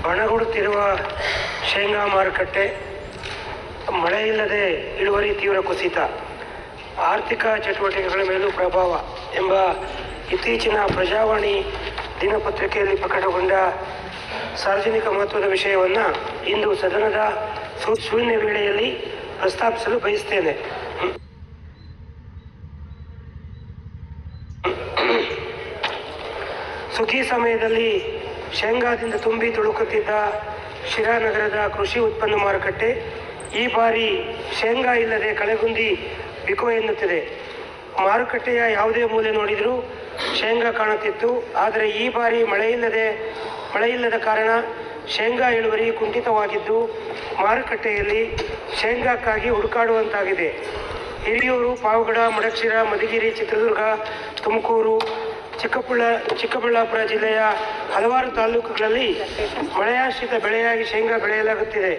ಬಣಗುಡುತ್ತಿರುವ ಶೇಂಗಾ ಮಾರುಕಟ್ಟೆ, ಮಳೆ ಇಲ್ಲದೆ ಇಳುವರಿ ತೀವ್ರ ಕುಸಿತ, ಆರ್ಥಿಕ ಚಟುವಟಿಕೆಗಳ ಮೇಲೂ ಪ್ರಭಾವ ಎಂಬ ಇತ್ತೀಚಿನ ಪ್ರಜಾವಾಣಿ ದಿನಪತ್ರಿಕೆಯಲ್ಲಿ ಪ್ರಕಟಗೊಂಡ ಸಾರ್ವಜನಿಕ ಮಹತ್ವದ ವಿಷಯವನ್ನು ಇಂದು ಸದನದ ಶೂನ್ಯ ವೇಳೆಯಲ್ಲಿ ಪ್ರಸ್ತಾಪಿಸಲು ಬಯಸ್ತೇನೆ. ಸುಗ್ಗಿ ಸಮಯದಲ್ಲಿ ಶೇಂಗಾದಿಂದ ತುಂಬಿ ತುಳುಕುತ್ತಿದ್ದ ಶಿರಾ ನಗರದ ಕೃಷಿ ಉತ್ಪನ್ನ ಮಾರುಕಟ್ಟೆ ಈ ಬಾರಿ ಶೇಂಗಾ ಇಲ್ಲದೆ ಕಳೆಗುಂದಿ ಬಿಕೋ ಎನ್ನುತ್ತಿದೆ. ಮಾರುಕಟ್ಟೆಯ ಯಾವುದೇ ಮೂಲೆ ನೋಡಿದರೂ ಶೇಂಗಾ ಕಾಣುತ್ತಿತ್ತು. ಆದರೆ ಈ ಬಾರಿ ಮಳೆಯಿಲ್ಲದ ಕಾರಣ ಶೇಂಗಾ ಇಳುವರಿ ಕುಂಠಿತವಾಗಿದ್ದು ಮಾರುಕಟ್ಟೆಯಲ್ಲಿ ಶೇಂಗಾಕ್ಕಾಗಿ ಹುಡುಕಾಡುವಂತಾಗಿದೆ. ಹಿರಿಯೂರು, ಪಾವಗಡ, ಮಡಕ್ಷಿರ, ಮಧುಗಿರಿ, ಚಿತ್ರದುರ್ಗ, ತುಮಕೂರು, ಚಿಕ್ಕಬಳ್ಳಾಪುರ ಜಿಲ್ಲೆಯ ಹಲವಾರು ತಾಲೂಕುಗಳಲ್ಲಿ ಮಳೆಯಾಶ್ರಿತ ಬೆಳೆಯಾಗಿ ಶೇಂಗಾ ಬೆಳೆಯಲಾಗುತ್ತಿದೆ.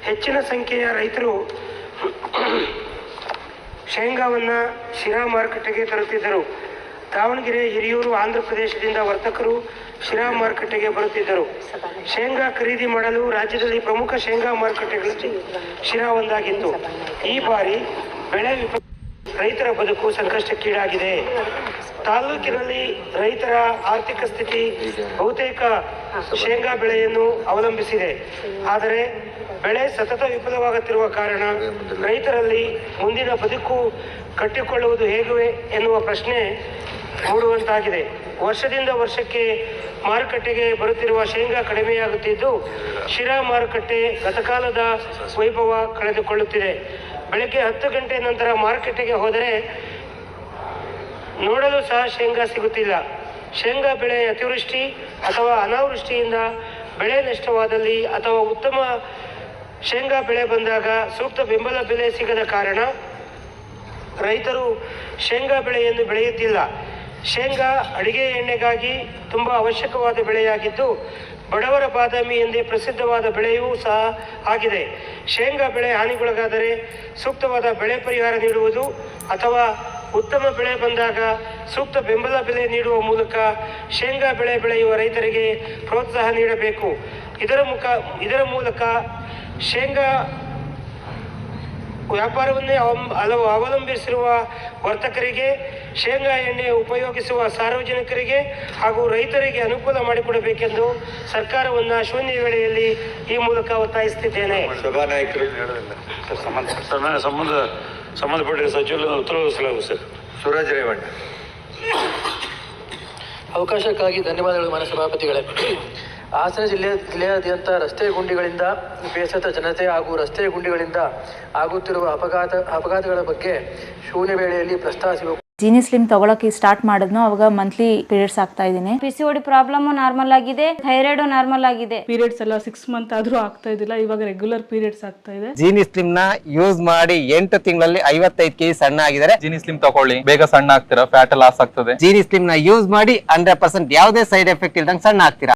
ಹೆಚ್ಚಿನ ಸಂಖ್ಯೆಯ ರೈತರು ಶೇಂಗಾವನ್ನು ಶಿರಾ ಮಾರುಕಟ್ಟೆಗೆ ತರುತ್ತಿದ್ದರು. ದಾವಣಗೆರೆ, ಹಿರಿಯೂರು, ಆಂಧ್ರ ಪ್ರದೇಶದಿಂದ ವರ್ತಕರು ಶಿರಾ ಮಾರುಕಟ್ಟೆಗೆ ಬರುತ್ತಿದ್ದರು. ಶೇಂಗಾ ಖರೀದಿ ಮಾಡಲು ರಾಜ್ಯದಲ್ಲಿ ಪ್ರಮುಖ ಶೇಂಗಾ ಮಾರುಕಟ್ಟೆಗಳಲ್ಲಿ ಶಿರಾ ಒಂದಾಗಿತ್ತು. ಈ ಬಾರಿ ಬೆಳೆ ರೈತರ ಬದುಕು ಸಂಕಷ್ಟಕ್ಕೀಡಾಗಿದೆ. ತಾಲೂಕಿನಲ್ಲಿ ರೈತರ ಆರ್ಥಿಕ ಸ್ಥಿತಿ ಬಹುತೇಕ ಶೇಂಗಾ ಬೆಳೆಯನ್ನು ಅವಲಂಬಿಸಿದೆ. ಆದರೆ ಬೆಳೆ ಸತತ ವಿಫಲವಾಗುತ್ತಿರುವ ಕಾರಣ ರೈತರಲ್ಲಿ ಮುಂದಿನ ಬದುಕು ಕಟ್ಟಿಕೊಳ್ಳುವುದು ಹೇಗೆ ಎನ್ನುವ ಪ್ರಶ್ನೆ ಮೂಡುವಂತಾಗಿದೆ. ವರ್ಷದಿಂದ ವರ್ಷಕ್ಕೆ ಮಾರುಕಟ್ಟೆಗೆ ಬರುತ್ತಿರುವ ಶೇಂಗಾ ಕಡಿಮೆಯಾಗುತ್ತಿದ್ದು ಶಿರಾ ಮಾರುಕಟ್ಟೆ ಗತಕಾಲದ ವೈಭವ ಕಳೆದುಕೊಳ್ಳುತ್ತಿದೆ. ಬೆಳಗ್ಗೆ 10 ಗಂಟೆ ನಂತರ ಮಾರುಕಟ್ಟೆಗೆ ಹೋದರೆ ನೋಡಲು ಸಹ ಶೇಂಗಾ ಸಿಗುತ್ತಿಲ್ಲ. ಶೇಂಗಾ ಬೆಳೆ ಅತಿವೃಷ್ಟಿ ಅಥವಾ ಅನಾವೃಷ್ಟಿಯಿಂದ ಬೆಳೆ ನಷ್ಟವಾದಲ್ಲಿ ಅಥವಾ ಉತ್ತಮ ಶೇಂಗಾ ಬೆಳೆ ಬಂದಾಗ ಸೂಕ್ತ ಬೆಂಬಲ ಬೆಲೆ ಸಿಗದ ಕಾರಣ ರೈತರು ಶೇಂಗಾ ಬೆಳೆಯನ್ನು ಬೆಳೆಯುತ್ತಿಲ್ಲ. ಶೇಂಗಾ ಅಡಿಗೆ ಎಣ್ಣೆಗಾಗಿ ತುಂಬ ಅವಶ್ಯಕವಾದ ಬೆಳೆಯಾಗಿದ್ದು ಬಡವರ ಬಾದಾಮಿ ಎಂದೇ ಪ್ರಸಿದ್ಧವಾದ ಬೆಳೆಯೂ ಸಹ ಆಗಿದೆ. ಶೇಂಗಾ ಬೆಳೆ ಹಾನಿಗೊಳಗಾದರೆ ಸೂಕ್ತವಾದ ಬೆಳೆ ಪರಿಹಾರ ನೀಡುವುದು ಅಥವಾ ಉತ್ತಮ ಬೆಳೆ ಬಂದಾಗ ಸೂಕ್ತ ಬೆಂಬಲ ಬೆಲೆ ನೀಡುವ ಮೂಲಕ ಶೇಂಗಾ ಬೆಳೆ ಬೆಳೆಯುವ ರೈತರಿಗೆ ಪ್ರೋತ್ಸಾಹ ನೀಡಬೇಕು. ಇದರ ಮೂಲಕ ಶೇಂಗಾ ವ್ಯಾಪಾರವನ್ನೇ ಅವಲಂಬಿಸಿರುವ ವರ್ತಕರಿಗೆ, ಶೇಂಗಾ ಎಣ್ಣೆ ಉಪಯೋಗಿಸುವ ಸಾರ್ವಜನಿಕರಿಗೆ ಹಾಗೂ ರೈತರಿಗೆ ಅನುಕೂಲ ಮಾಡಿಕೊಡಬೇಕೆಂದು ಸರ್ಕಾರವನ್ನು ಶೂನ್ಯ ವೇಳೆಯಲ್ಲಿ ಈ ಮೂಲಕ ಒತ್ತಾಯಿಸುತ್ತಿದ್ದೇನೆ. ಸಭಾನಾಯಕರು ಸಂಬಂಧಪಟ್ಟ ಸಚಿವರನ್ನು ಉತ್ತರವಿಸಲಾಗುವುದು ಸರ್. ಸುರಾಜ್ ರೇವಣ್ಣ. ಅವಕಾಶಕ್ಕಾಗಿ ಧನ್ಯವಾದಗಳು ಮಾನ್ಯ ಸಭಾಪತಿಗಳೇ. ಹಾಸನ ಜಿಲ್ಲೆಯಾದ್ಯಂತ ರಸ್ತೆ ಗುಂಡಿಗಳಿಂದ ಬೇಸತ್ತ ಜನತೆ ಹಾಗೂ ರಸ್ತೆ ಗುಂಡಿಗಳಿಂದ ಆಗುತ್ತಿರುವ ಅಪಘಾತಗಳ ಬಗ್ಗೆ ಶೂನ್ಯ ವೇಳೆಯಲ್ಲಿ ಪ್ರಸ್ತಾಪಿಸಬೇಕು. ಜೀನಿ ಸ್ಲಿಮ್ ತಗೊಳಕ್ಕೆ ಸ್ಟಾರ್ಟ್ ಮಾಡಿದ್ನೋ ಅವಾಗ ಮಂತ್ಲಿ ಪೀರಿಯಡ್ಸ್ ಆಗ್ತಾ ಇದ್ದೀನಿ. PCOD ಪ್ರಾಬ್ಲಮ್ ನಾರ್ಮಲ್ ಆಗಿದೆ, ಥೈರಾಯ್ಡ್ ನಾರ್ಮಲ್ ಆಗಿದೆ. ಪೀರಿಯಡ್ಸ್ ಎಲ್ಲ 6 ಮಂತ್ ಆದ್ರೂ ಆಗ್ತಾ ಇದ್ದಿಲ್ಲ, ಇವಾಗ ರೆಗ್ಯುಲರ್ ಪೀರಿಯಡ್ಸ್ ಆಗ್ತಾ ಇದೆ. ಜೀನಿ ಸ್ಲಿಮ್ ನ ಯೂಸ್ ಮಾಡಿ 8 ತಿಂಗಳಲ್ಲಿ 55 kg ಸಣ್ಣ ಆಗಿದ್ದಾರೆ. ಜೀನಿ ಸ್ಲಿಮ್ ತಗೊಳ್ಳಿ, ಬೇಗ ಸಣ್ಣ ಆಗ್ತೀರಾ, ಫ್ಯಾಟ್ ಲಾಸ್ ಆಗ್ತದೆ. ಜೀನಿ ಸ್ಲಿಮ್ ನ ಯೂಸ್ ಮಾಡಿ 100% ಯಾವುದೇ ಸೈಡ್ ಎಫೆಕ್ಟ್ ಇಲ್ದಂಗೆ ಸಣ್ಣ ಆಗ್ತೀರಾ.